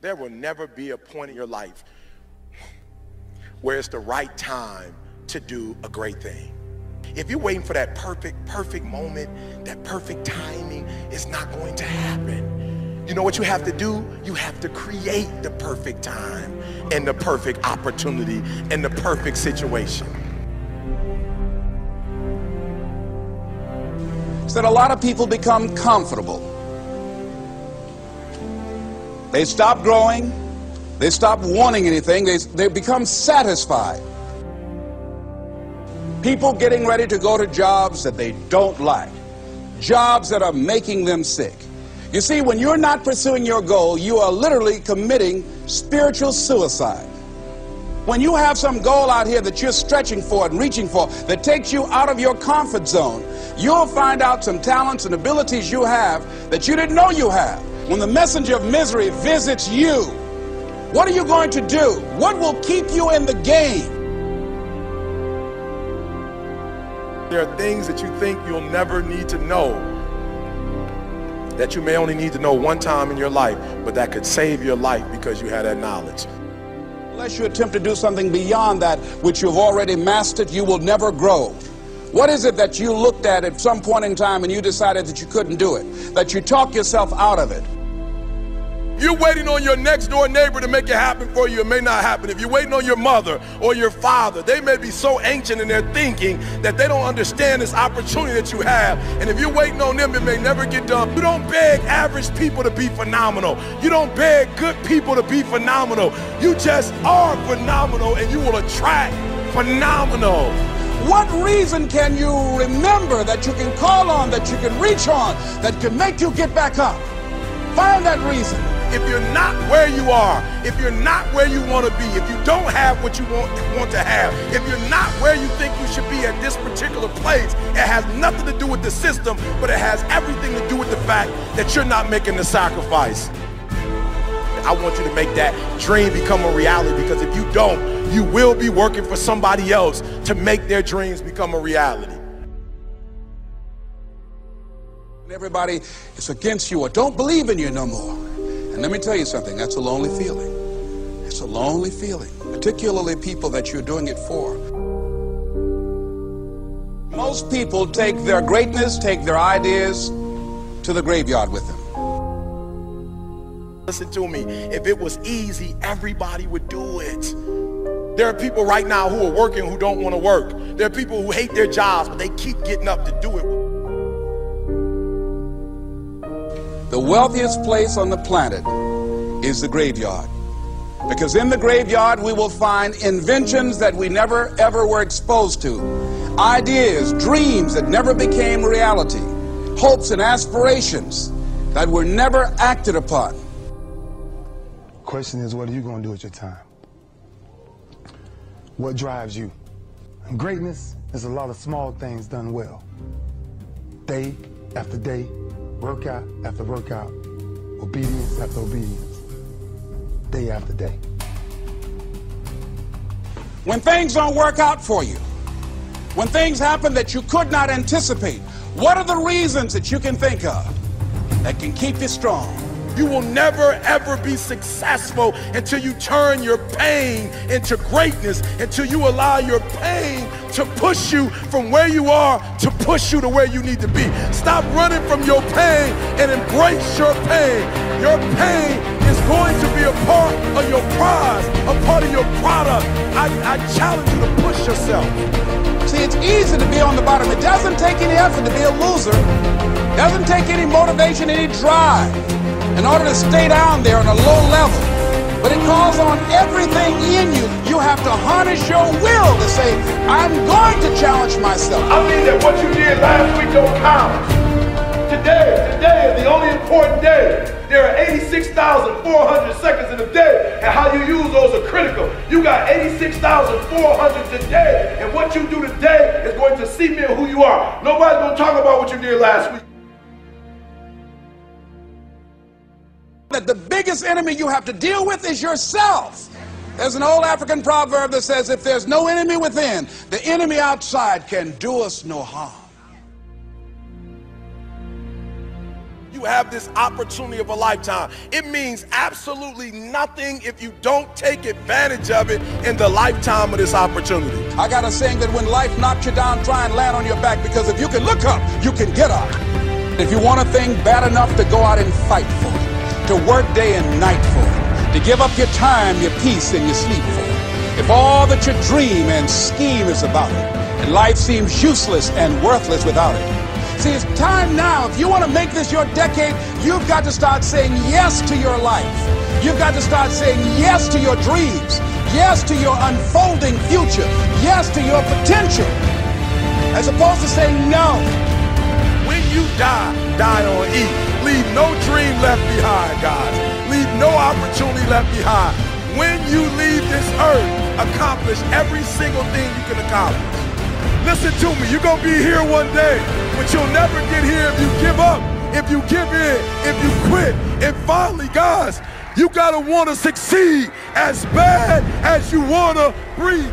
There will never be a point in your life where it's the right time to do a great thing. If you're waiting for that perfect moment, that perfect timing, it's not going to happen. You know what you have to do? You have to create the perfect time and the perfect opportunity and the perfect situation. It's that a lot of people become comfortable. They stop growing. They stop wanting anything. They become satisfied. People getting ready to go to jobs that they don't like. Jobs that are making them sick. You see, when you're not pursuing your goal, you are literally committing spiritual suicide. When you have some goal out here that you're stretching for and reaching for that takes you out of your comfort zone, you'll find out some talents and abilities you have that you didn't know you have. When the messenger of misery visits you, what are you going to do? What will keep you in the game? There are things that you think you'll never need to know, that you may only need to know one time in your life, but that could save your life because you had that knowledge. Unless you attempt to do something beyond that which you've already mastered, you will never grow. What is it that you looked at some point in time and you decided that you couldn't do it, that you talked yourself out of it? You're waiting on your next door neighbor to make it happen for you. It may not happen. If you're waiting on your mother or your father, they may be so ancient in their thinking that they don't understand this opportunity that you have. And if you're waiting on them, it may never get done. You don't beg average people to be phenomenal. You don't beg good people to be phenomenal. You just are phenomenal, and you will attract phenomenal. What reason can you remember that you can call on, that you can reach on, that can make you get back up? Find that reason. If you're not where you are, if you're not where you want to be, if you don't have what you want to have, if you're not where you think you should be at this particular place, it has nothing to do with the system, but it has everything to do with the fact that you're not making the sacrifice. I want you to make that dream become a reality, because if you don't, you will be working for somebody else to make their dreams become a reality. Everybody is against you or don't believe in you no more. And let me tell you something, that's a lonely feeling. It's a lonely feeling, particularly people that you're doing it for. Most people take their greatness, take their ideas to the graveyard with them. Listen to me, if it was easy, everybody would do it. There are people right now who are working who don't want to work. There are people who hate their jobs, but they keep getting up to do it. The wealthiest place on the planet is the graveyard. Because in the graveyard we will find inventions that we never ever were exposed to. Ideas, dreams that never became reality. Hopes and aspirations that were never acted upon. Question is, what are you going to do with your time? What drives you? And greatness is a lot of small things done well. Day after day, workout after workout, obedience after obedience, day after day. When things don't work out for you, when things happen that you could not anticipate, what are the reasons that you can think of that can keep you strong? You will never ever be successful until you turn your pain into greatness, until you allow your pain to push you from where you are to push you to where you need to be. Stop running from your pain and embrace your pain. Your pain is going to be a part of your prize, a part of your product. I challenge you to push yourself. See, it's easy to be on the bottom. It doesn't take any effort to be a loser. It doesn't take any motivation, any drive in order to stay down there on a low level. But it calls on everything in you. You have to harness your will to say, I'm going to challenge myself. I mean that what you did last week don't count. Today is the only important day. There are 86,400 seconds in a day, and how you use those are critical. You got 86,400 today, and what you do today is going to cement who you are. Nobody's going to talk about what you did last week. That the biggest enemy you have to deal with is yourself. There's an old African proverb that says, if there's no enemy within, the enemy outside can do us no harm. You you have this opportunity of a lifetime. It means absolutely nothing if you don't take advantage of it in the lifetime of this opportunity. I got a saying that when life knocks you down, try and land on your back, because if you can look up, you can get up. If you want a thing bad enough to go out and fight for it, to work day and night for it, to give up your time, your peace, and your sleep for it, if all that you dream and scheme is about it, and life seems useless and worthless without it. See, it's time now. If you want to make this your decade, you've got to start saying yes to your life. You've got to start saying yes to your dreams, yes to your unfolding future, yes to your potential, as opposed to saying no. When you die, die on E. Leave no dream left behind, guys. Leave no opportunity left behind. When you leave this earth, accomplish every single thing you can accomplish. Listen to me, you're going to be here one day, but you'll never get here if you give up, if you give in, if you quit. And finally, guys, you got to want to succeed as bad as you want to breathe.